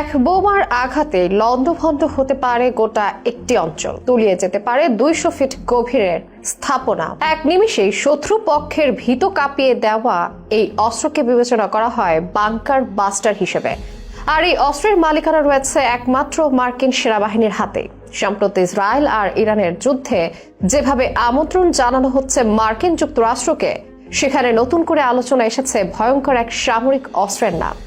এক বোমার আঘাতে লণ্ডভণ্ড হতে পারে গোটা একটি অঞ্চল, তলিয়ে যেতে পারে 200 ফিট গভীরের স্থাপনা। এক নিমিষেই শত্রু পক্ষের ভীত কাঁপিয়ে দেওয়া এই অস্ত্রকে বিবেচনা করা হয় বাংকার বাস্টার হিসেবে। আর এই অস্ত্রের মালিকানা রয়েছে একমাত্র মার্কিন সেনাবাহিনীর হাতে। সম্প্রতি ইসরায়েল আর ইরানের যুদ্ধে যেভাবে আমন্ত্রণ জানানো হচ্ছে মার্কিন যুক্তরাষ্ট্রকে, সেখানে নতুন করে আলোচনা এসেছে ভয়ঙ্কর এক সামরিক অস্ত্রের নাম।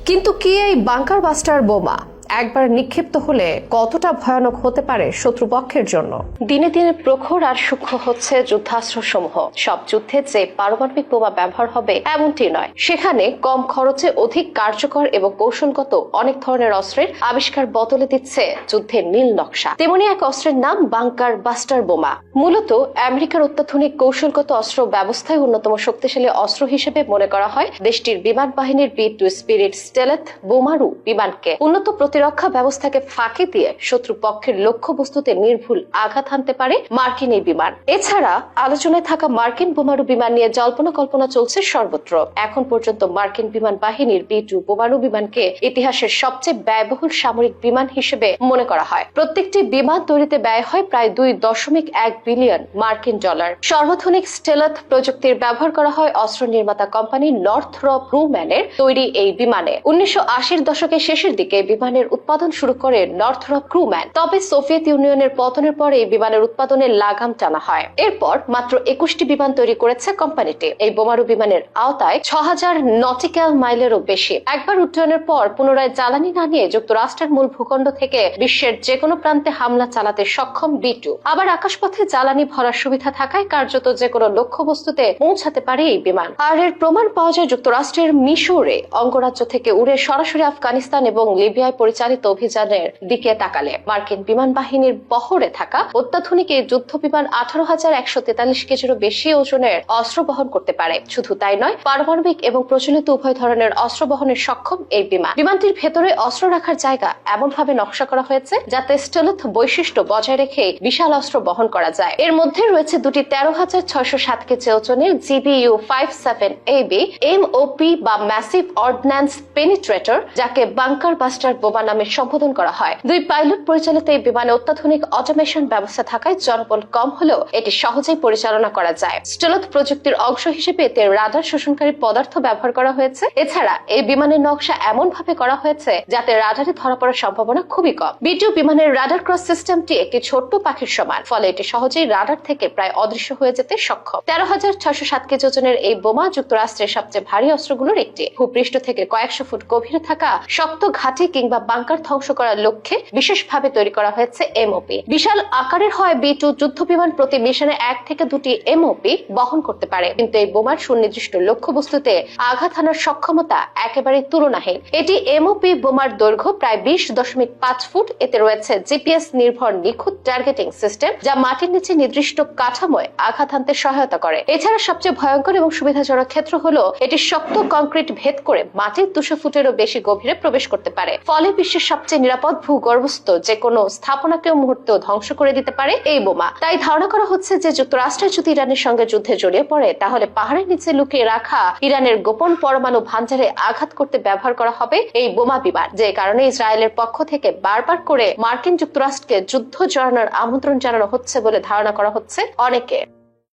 কিন্তু কি এই বাংকার বাস্টার বোমা একবার নিক্ষিপ্ত হলে কতটা ভয়ানক হতে পারে শত্রুপক্ষের জন্য? দিনে দিনে প্রখর আর সূক্ষ্ম হচ্ছে যুদ্ধাস্ত্র সমূহ। সব যুদ্ধে যে পারমাণবিক বোমা ব্যবহার হবে এমনটি নয়, সেখানে কম খরচে অধিক কার্যকর এবং কৌশলগত অনেক ধরনের অস্ত্রের আবিষ্কার বদলে দিচ্ছে যুদ্ধের নীল নকশা। তেমনি এক অস্ত্রের নাম বাংকার বাস্টার বোমা। মূলত আমেরিকার অত্যাধুনিক কৌশলগত অস্ত্র ব্যবস্থায় অন্যতম শক্তিশালী অস্ত্র হিসেবে মনে করা হয় দেশটির বিমান বাহিনীর B-2 স্পিরিট স্টেলথ বোমারু বিমানকে। উন্নত প্রতিরক্ষা ব্যবস্থাকে ফাঁকি দিয়ে শত্রুপক্ষের লক্ষ্যবস্তুতে নির্ভুল আঘাত হানতে পারে মার্কিন এই বিমান। এছাড়া আলোচনায় থাকা মার্কিন বোমারু বিমান নিয়ে জল্পনা কল্পনা চলছে সর্বত্র। এখন পর্যন্ত মার্কিন বিমান বাহিনীর B-2 বোমারু বিমানকে ইতিহাসের সবচেয়ে ব্যয়বহুল সামরিক বিমান হিসেবে মনে করা হয়। প্রত্যেকটি বিমান তৈরিতে ব্যয় হয় প্রায় 2.1 বিলিয়ন মার্কিন ডলার। সর্বাধুনিক স্টেলথ প্রযুক্তির ব্যবহার করা হয় অস্ত্র নির্মাতা কোম্পানি নর্থরপ গ্রুম্যানের তৈরি এই বিমানে। 1980-র দশকের শেষের দিকে বিমানের উৎপাদন শুরু করে নর্থরপ গ্রুম্যান। তবে সোভিয়েত ইউনিয়নের পতনের পরে এই বিমানের উৎপাদনের লাগাম টানা হয়। এরপর মাত্র 21টি বিমান তৈরি করেছে কোম্পানিটি। এই বোমারু বিমানের আওতায় 6000 নটিক্যাল মাইলেরও বেশি। একবার উড্ডয়নের পর পুনরায় জ্বালানি না নিয়ে যুক্তরাষ্ট্রের মূল ভূখণ্ড থেকে বিশ্বের যে কোনো প্রান্তে হামলা চালাতে সক্ষম B-2 আবার আকাশপথে জ্বালানি ভরার সুবিধা থাকায় কার্যত যে কোনো লক্ষ্যবস্তুতে পৌঁছাতে পারে এই বিমান। আর এর প্রমাণ পাওয়া যায় যুক্তরাষ্ট্রের মিশরে অঙ্গরাজ্য থেকে উড়ে সরাসরি আফগানিস্তান এবং লিবিয়ায় পরিচালিত অভিযানের দিকে তাকালে। মার্কিন বিমান বাহিনীর বহরে থাকা অত্যাধুনিক এই যুদ্ধ বিমান 18,143 কেজিরও বেশি ওজনের অস্ত্র বহন করতে পারে। শুধু তাই নয়, পারমাণবিক এবং প্রচলিত উভয় ধরনের অস্ত্র বহনের সক্ষম এই বিমান। বিমানটির ভেতরে অস্ত্র রাখার জায়গা এমন ভাবে নকশা করা হয়েছে যাতে স্টেলথ বৈশিষ্ট্য বজায় রেখে বিশাল অস্ত্র বহন করা যায়। এর মধ্যে রয়েছে দুটি 13,607 কেজি ওজনের GBU-57AB MOP বা ম্যাসিভ অর্ডিন্যান্স পেনিট্রেটর, যাকে বাংকার বাস্টার বোমা নামে সম্বোধন করা হয়। দুই পাইলট পরিচালিত এই বিমানে অত্যাধুনিক অটোমেশন ব্যবস্থা থাকায় জনবল কম হলেও এটি সহজেই পরিচালনা করা যায়। স্টেলথ প্রযুক্তির অংশ হিসেবে এতে রাডার শোষণকারী পদার্থ ব্যবহার করা হয়েছে। এছাড়া এই বিমানের নকশা এমন ভাবে করা হয়েছে যাতে রাডারে ধরা পড়ার সম্ভাবনা খুবই কম। B-2 বিমানের রাডার ক্রস সিস্টেমটি একটি ছোট্ট পাখির সমান, ফলে এটি সহজেই রাডার থেকে প্রায় অদৃশ্য হয়ে যেতে সক্ষম। 13,607 কেজি ওজনের এই বোমা যুক্তরাষ্ট্রের সবচেয়ে ভারী অস্ত্রগুলোর একটি। ভূপৃষ্ঠ থেকে কয়েকশো ফুট গভীরে থাকা শক্ত ঘাঁটি কিংবা বাংকার ধ্বংস করার লক্ষ্যে বিশেষভাবে তৈরি করা হয়েছে MOP। বিশাল আকারের হয় B-2 যুদ্ধ বিমান প্রতি মিশনে 1 থেকে 2টি MOP বহন করতে পারে, কিন্তু এই বোমার সুনির্দিষ্ট লক্ষ্যবস্তুতে আঘাত হানার সক্ষমতা একেবারে তুলনাহীন। এটি MOP বোমার দৈর্ঘ্য প্রায় 20.5 ফুট। এতে রয়েছে GPS নির্ভর নিখুঁত টার্গেটিং সিস্টেম, যা মাটির নিচে নির্দিষ্ট কাঠামোয় আঘাত হানতে সহায়তা করে। এছাড়া সবচেয়ে ভয়ঙ্কর এবং সুবিধাজনক ক্ষেত্র হলো এটি শক্ত কংক্রিট ভেদ করে মাটির 200 ফুটেরও বেশি গভীরে প্রবেশ করতে পারে। ফলে বিশ্বের সবচেয়ে নিরাপদ ভূগর্ভস্থ যে কোনো স্থাপনাকেও মুহূর্তেও ধ্বংস করে দিতে পারে এই বোমা। তাই ধারণা করা হচ্ছে যে যুক্তরাষ্ট্র যদি ইরানের সঙ্গে যুদ্ধে জড়িয়ে পড়ে, তাহলে পাহাড়ের নিচে লুকিয়ে রাখা ইরানের গোপন পরমাণু ভান্ডারে আঘাত করতে ব্যবহার করা হবে এই বোমা বিমান। যে কারণে ইসরায়েলের পক্ষ থেকে বারবার করে মার্কিন যুক্তরাষ্ট্রকে যুদ্ধ জড়ানোর আমন্ত্রণ জানানো হচ্ছে বলে ধারণা করা হচ্ছে অনেকে।